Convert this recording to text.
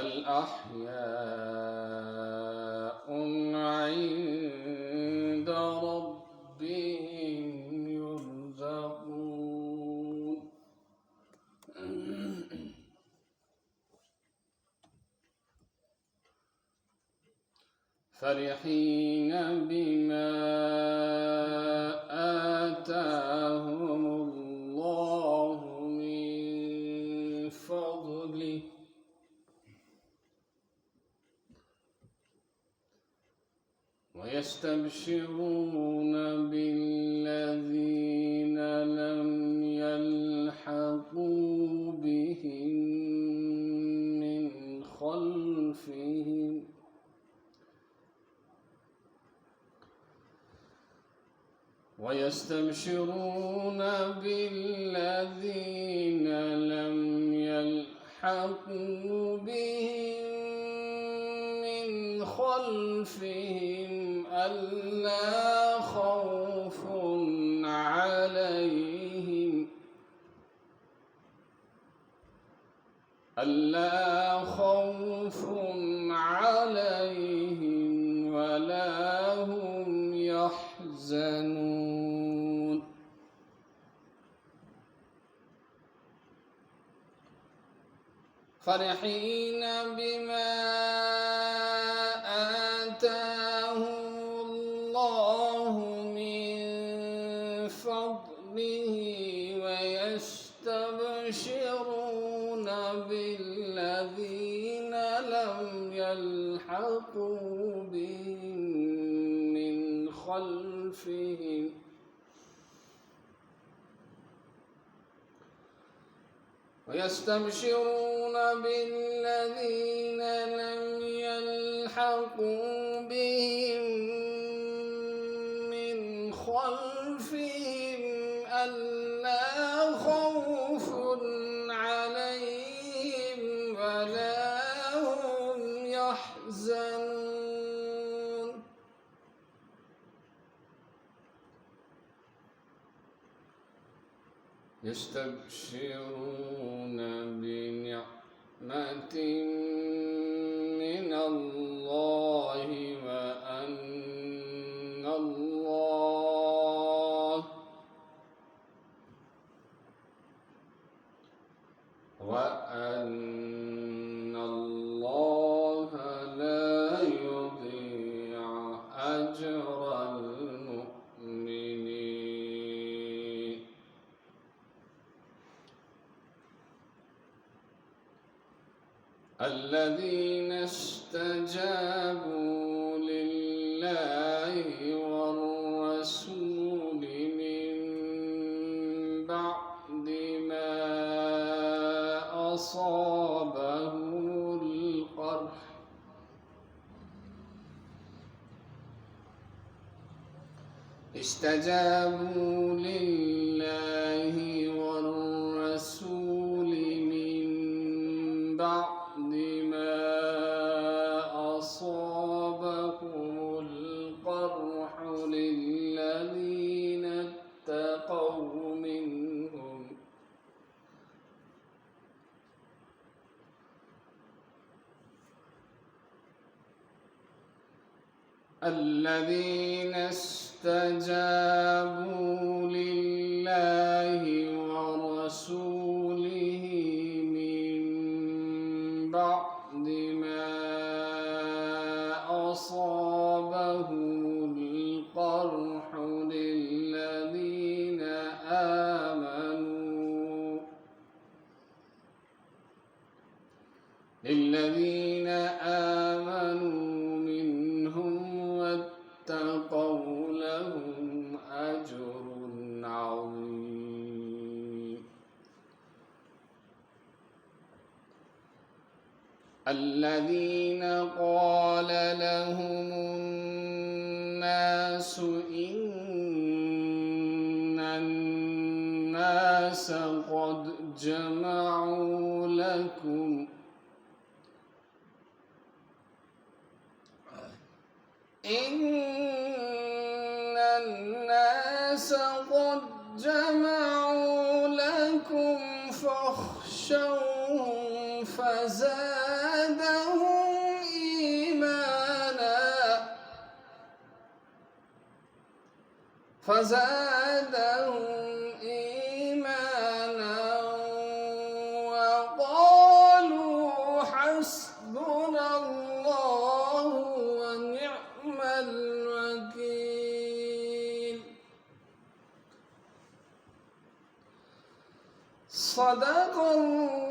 بل أحياء عند ربهم يرزقون فرحين بما آتاهم الله من فضله ويستبشرون بالذين لم يلحقوا بهم من خلفهم ويستبشرون بالذين لم يلحقوا بهم من خلفهم ألا خوف عليهم ولا هم يحزنون فرحين بما آتاهم الله من فضله ويستبشرون بالذين لم يلحقوا بهم من خلفهم ويستبشرون بالذين لم يلحقوا بهم من خلفهم ألا خوف عليهم ولا هم يحزنون يستبشرون بنعمة من الله وأن الله لا يضيع أجر المؤمنين الذين استجابوا لله والرسول من بعد ما أصابهم القرح استجابوا لله والرسول من بعد ما أصابهم القرح للذين اتقوا منهم الذين استجابوا لله ورسوله من بعد ما أصابهم القرح للذين آمنوا منهم واتقوا لهم أجر عظيم الذين قال لهم الناس إن الناس قد جمعوا لكم فاخشوهم فزادهم فزادهم إيمانا وقالوا حسبنا الله ونعم الوكيل. صدق الله